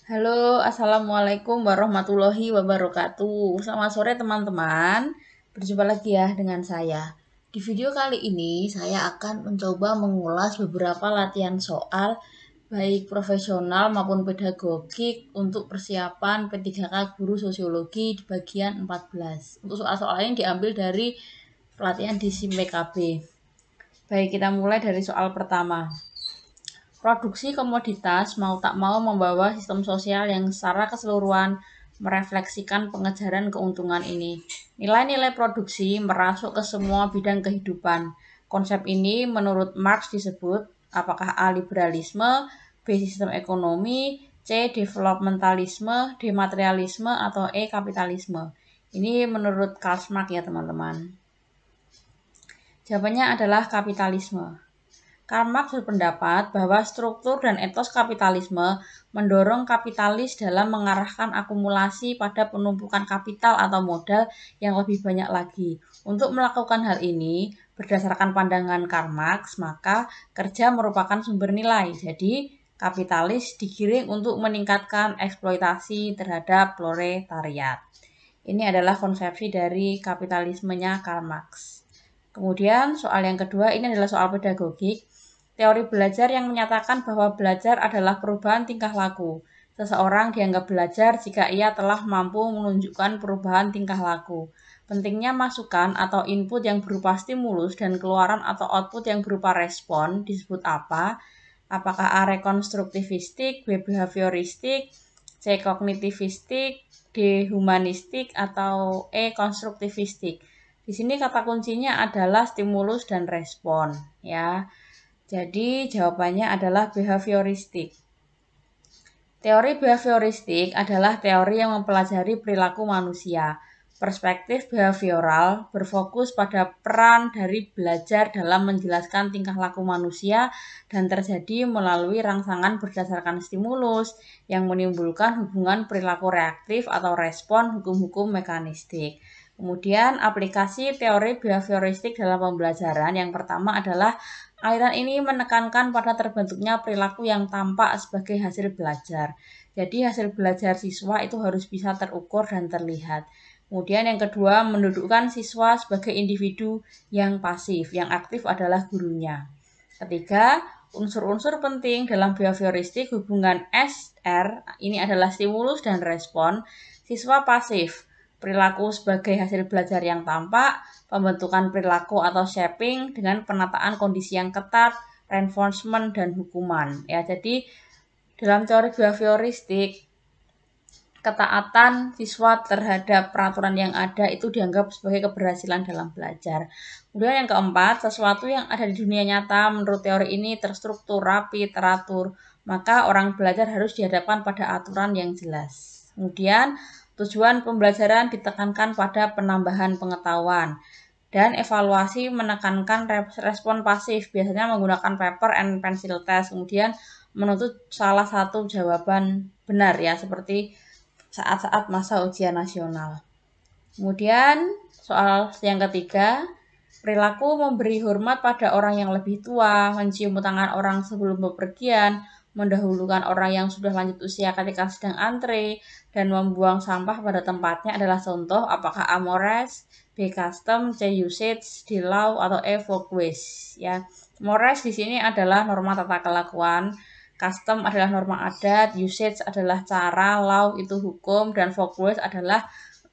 Halo, Assalamualaikum warahmatullahi wabarakatuh. Selamat sore teman-teman. Berjumpa lagi ya dengan saya. Di video kali ini saya akan mencoba mengulas beberapa latihan soal baik profesional maupun pedagogik untuk persiapan P3K Guru Sosiologi di bagian 14. Untuk soal-soal ini diambil dari pelatihan di SIM PKB. Baik, kita mulai dari soal pertama. Produksi komoditas mau tak mau membawa sistem sosial yang secara keseluruhan merefleksikan pengejaran keuntungan ini. Nilai-nilai produksi merasuk ke semua bidang kehidupan. Konsep ini menurut Marx disebut apakah A. Liberalisme, B. Sistem ekonomi, C. Developmentalisme, D. Materialisme, atau E. Kapitalisme. Ini menurut Karl Marx ya teman-teman. Jawabannya adalah kapitalisme. Karl Marx berpendapat bahwa struktur dan etos kapitalisme mendorong kapitalis dalam mengarahkan akumulasi pada penumpukan kapital atau modal yang lebih banyak lagi. Untuk melakukan hal ini, berdasarkan pandangan Karl Marx, maka kerja merupakan sumber nilai. Jadi, kapitalis digiring untuk meningkatkan eksploitasi terhadap proletariat. Ini adalah konsepsi dari kapitalismenya Karl Marx. Kemudian soal yang kedua ini adalah soal pedagogik. Teori belajar yang menyatakan bahwa belajar adalah perubahan tingkah laku. Seseorang dianggap belajar jika ia telah mampu menunjukkan perubahan tingkah laku. Pentingnya masukan atau input yang berupa stimulus dan keluaran atau output yang berupa respon disebut apa? Apakah A. Rekonstruktivistik, B. Behavioristik, C. Kognitivistik, D. Humanistik, atau E. Konstruktivistik. Di sini kata kuncinya adalah stimulus dan respon, ya. Jadi jawabannya adalah behavioristik. Teori behavioristik adalah teori yang mempelajari perilaku manusia. Perspektif behavioral berfokus pada peran dari belajar dalam menjelaskan tingkah laku manusia dan terjadi melalui rangsangan berdasarkan stimulus yang menimbulkan hubungan perilaku reaktif atau respon hukum-hukum mekanistik. Kemudian aplikasi teori behavioristik dalam pembelajaran yang pertama adalah aliran ini menekankan pada terbentuknya perilaku yang tampak sebagai hasil belajar. Jadi hasil belajar siswa itu harus bisa terukur dan terlihat. Kemudian yang kedua, mendudukkan siswa sebagai individu yang pasif, yang aktif adalah gurunya. Ketiga, unsur-unsur penting dalam behavioristik hubungan SR, ini adalah stimulus dan respon, siswa pasif, perilaku sebagai hasil belajar yang tampak, pembentukan perilaku atau shaping dengan penataan kondisi yang ketat, reinforcement dan hukuman. Ya, jadi dalam teori behavioristik, ketaatan siswa terhadap peraturan yang ada itu dianggap sebagai keberhasilan dalam belajar. Kemudian yang keempat, sesuatu yang ada di dunia nyata menurut teori ini terstruktur, rapi, teratur, maka orang belajar harus dihadapkan pada aturan yang jelas. Kemudian tujuan pembelajaran ditekankan pada penambahan pengetahuan dan evaluasi menekankan respon pasif, biasanya menggunakan paper and pencil test, kemudian menuntut salah satu jawaban benar ya, seperti saat-saat masa ujian nasional. Kemudian soal yang ketiga, perilaku memberi hormat pada orang yang lebih tua, mencium tangan orang sebelum bepergian, mendahulukan orang yang sudah lanjut usia ketika sedang antre, dan membuang sampah pada tempatnya adalah contoh apakah A. Mores, B. Custom, C. Usage, D. Law, atau E. Folkways. Ya, Mores di sini adalah norma tata kelakuan, custom adalah norma adat, usage adalah cara, law itu hukum, dan folkways adalah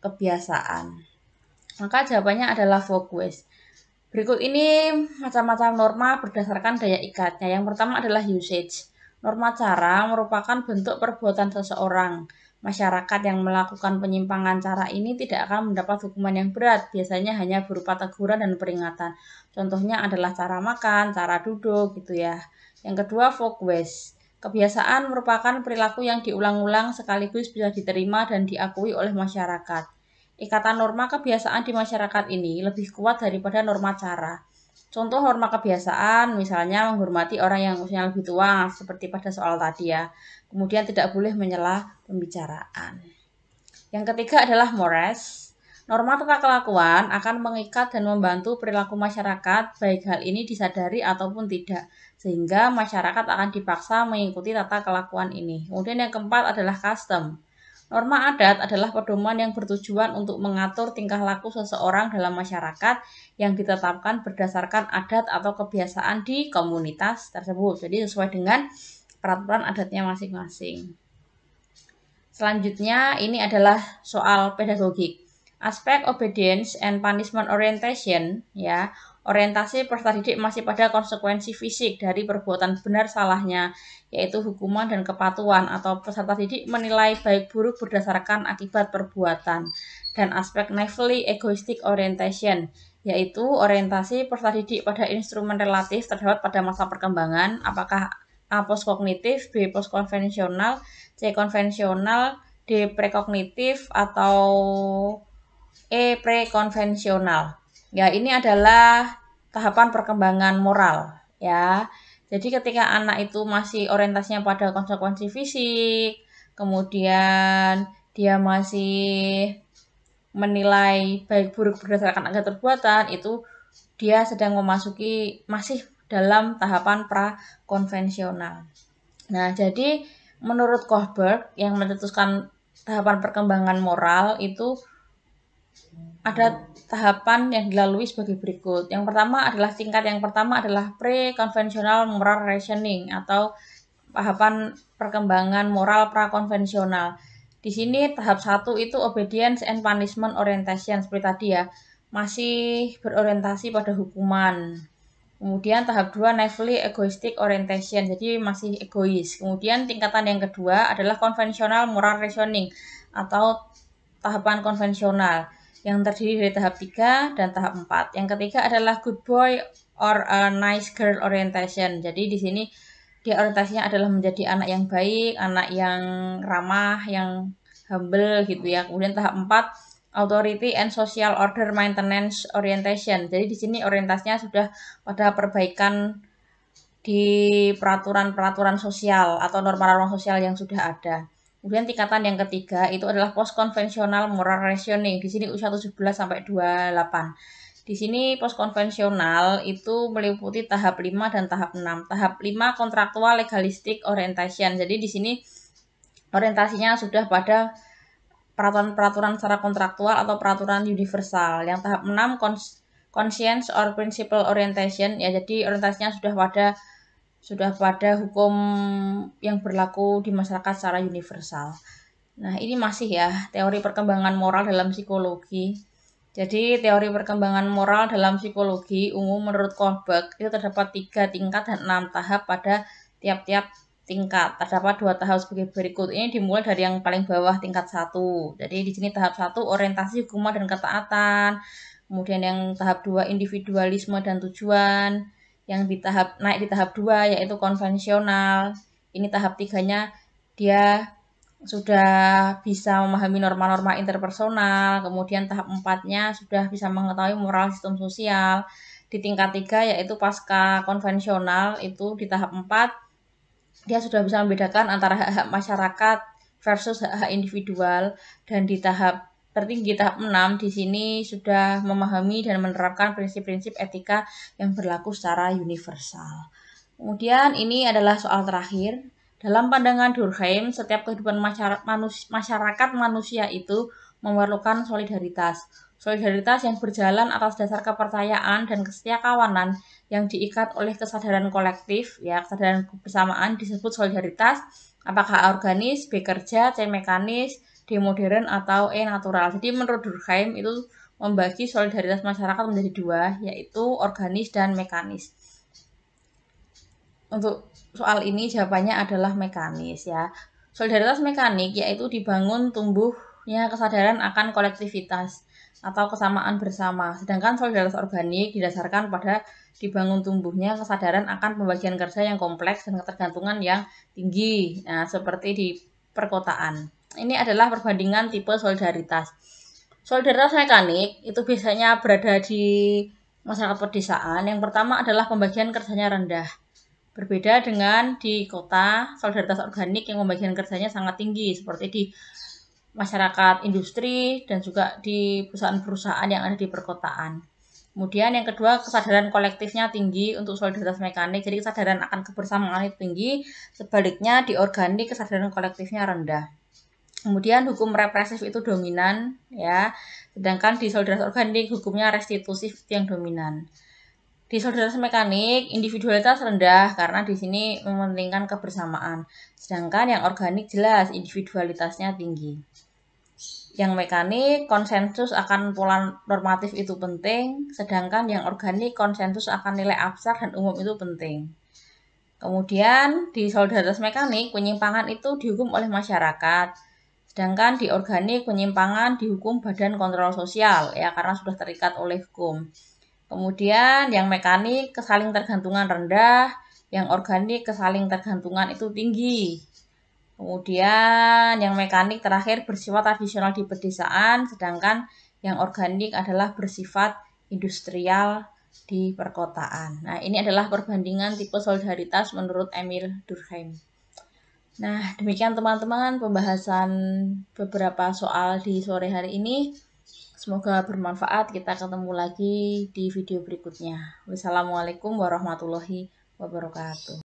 kebiasaan. Maka jawabannya adalah folkways. Berikut ini macam-macam norma berdasarkan daya ikatnya. Yang pertama adalah usage. Norma cara merupakan bentuk perbuatan seseorang. Masyarakat yang melakukan penyimpangan cara ini tidak akan mendapat hukuman yang berat, biasanya hanya berupa teguran dan peringatan. Contohnya adalah cara makan, cara duduk gitu ya. Yang kedua, folkways. Kebiasaan merupakan perilaku yang diulang-ulang sekaligus bisa diterima dan diakui oleh masyarakat. Ikatan norma kebiasaan di masyarakat ini lebih kuat daripada norma cara. Contoh norma kebiasaan misalnya menghormati orang yang usianya lebih tua seperti pada soal tadi ya. Kemudian tidak boleh menyela pembicaraan. Yang ketiga adalah mores. Norma tata kelakuan akan mengikat dan membantu perilaku masyarakat, baik hal ini disadari ataupun tidak, sehingga masyarakat akan dipaksa mengikuti tata kelakuan ini. Kemudian yang keempat adalah custom. Norma adat adalah pedoman yang bertujuan untuk mengatur tingkah laku seseorang dalam masyarakat yang ditetapkan berdasarkan adat atau kebiasaan di komunitas tersebut. Jadi sesuai dengan peraturan adatnya masing-masing. Selanjutnya ini adalah soal pedagogik. Aspek obedience and punishment orientation, ya. Orientasi peserta didik masih pada konsekuensi fisik dari perbuatan benar salahnya, yaitu hukuman dan kepatuhan, atau peserta didik menilai baik buruk berdasarkan akibat perbuatan. Dan aspek naively egoistic orientation, yaitu orientasi peserta didik pada instrumen relatif terdapat pada masa perkembangan, apakah A postkognitif, B postkonvensional, C konvensional, D prekognitif, atau E prekonvensional. Ya, ini adalah tahapan perkembangan moral, ya. Jadi ketika anak itu masih orientasinya pada konsekuensi fisik, kemudian dia masih menilai baik buruk berdasarkan agak perbuatan, itu dia sedang memasuki masih dalam tahapan prakonvensional. Nah, jadi menurut Kohlberg yang mencetuskan tahapan perkembangan moral itu ada tahapan yang dilalui sebagai berikut. Yang pertama adalah pre-conventional moral rationing atau tahapan perkembangan moral prakonvensional. Di sini tahap 1 itu obedience and punishment orientation seperti tadi ya, masih berorientasi pada hukuman. Kemudian tahap 2 naively egoistic orientation, jadi masih egois. Kemudian tingkatan yang kedua adalah conventional moral rationing atau tahapan konvensional yang terdiri dari tahap 3 dan tahap 4. Yang ketiga adalah good boy or a nice girl orientation. Jadi di sini dia orientasinya adalah menjadi anak yang baik, anak yang ramah, yang humble gitu ya. Kemudian tahap 4 authority and social order maintenance orientation. Jadi di sini orientasinya sudah pada perbaikan di peraturan-peraturan sosial atau norma-norma sosial yang sudah ada. Kemudian tingkatan yang ketiga itu adalah post konvensional moral rationing. Di sini usia 17 sampai 28. Di sini post konvensional itu meliputi tahap 5 dan tahap 6. Tahap 5 kontraktual legalistic orientation. Jadi di sini orientasinya sudah pada peraturan-peraturan secara kontraktual atau peraturan universal. Yang tahap 6 conscience or principle orientation, ya jadi orientasinya sudah pada hukum yang berlaku di masyarakat secara universal. Nah, ini masih ya teori perkembangan moral dalam psikologi. Jadi teori perkembangan moral dalam psikologi umum menurut Kohlberg itu terdapat 3 tingkat dan 6 tahap pada tiap-tiap tingkat. Terdapat 2 tahap sebagai berikut. Ini dimulai dari yang paling bawah tingkat 1. Jadi di sini tahap 1 orientasi hukuman dan ketaatan. Kemudian yang tahap 2 individualisme dan tujuan. Yang naik di tahap 2 yaitu konvensional. Ini tahap 3-nya dia sudah bisa memahami norma-norma interpersonal, kemudian tahap 4-nya sudah bisa mengetahui moral sistem sosial. Di tingkat 3 yaitu pasca konvensional, itu di tahap 4 dia sudah bisa membedakan antara hak-hak masyarakat versus hak-hak individual, dan di tahap tertinggi tahap 6 di sini sudah memahami dan menerapkan prinsip-prinsip etika yang berlaku secara universal. Kemudian ini adalah soal terakhir. Dalam pandangan Durkheim, setiap kehidupan masyarakat manusia itu memerlukan solidaritas. Solidaritas yang berjalan atas dasar kepercayaan dan kesetiakawanan yang diikat oleh kesadaran kolektif, ya kesadaran kebersamaan disebut solidaritas. Apakah organis, B kerja, C mekanis, D modern, atau E natural. Jadi menurut Durkheim itu membagi solidaritas masyarakat menjadi 2, yaitu organis dan mekanis. Untuk soal ini jawabannya adalah mekanis ya. Solidaritas mekanik yaitu dibangun tumbuhnya kesadaran akan kolektivitas atau kesamaan bersama. Sedangkan solidaritas organik didasarkan pada dibangun tumbuhnya kesadaran akan pembagian kerja yang kompleks dan ketergantungan yang tinggi. Nah, seperti di perkotaan. Ini adalah perbandingan tipe solidaritas. Solidaritas mekanik itu biasanya berada di masyarakat pedesaan. Yang pertama adalah pembagian kerjanya rendah. Berbeda dengan di kota, solidaritas organik yang pembagian kerjanya sangat tinggi, seperti di masyarakat industri, dan juga di perusahaan-perusahaan yang ada di perkotaan. Kemudian yang kedua, kesadaran kolektifnya tinggi untuk solidaritas mekanik, jadi kesadaran akan kebersamaan itu tinggi, sebaliknya di organik kesadaran kolektifnya rendah. Kemudian hukum represif itu dominan, ya, sedangkan di solidaritas organik hukumnya restitutif yang dominan. Di solidaritas mekanik, individualitas rendah karena di sini mementingkan kebersamaan. Sedangkan yang organik jelas individualitasnya tinggi. Yang mekanik konsensus akan pola normatif itu penting, sedangkan yang organik konsensus akan nilai abstrak dan umum itu penting. Kemudian di solidaritas mekanik penyimpangan itu dihukum oleh masyarakat, sedangkan di organik penyimpangan dihukum badan kontrol sosial, ya, karena sudah terikat oleh hukum. Kemudian yang mekanik kesaling tergantungan rendah, yang organik kesaling tergantungan itu tinggi. Kemudian yang mekanik terakhir bersifat tradisional di pedesaan, sedangkan yang organik adalah bersifat industrial di perkotaan. Nah, ini adalah perbandingan tipe solidaritas menurut Emil Durkheim. Nah, demikian teman-teman pembahasan beberapa soal di sore hari ini. Semoga bermanfaat. Kita ketemu lagi di video berikutnya. Wassalamualaikum warahmatullahi wabarakatuh.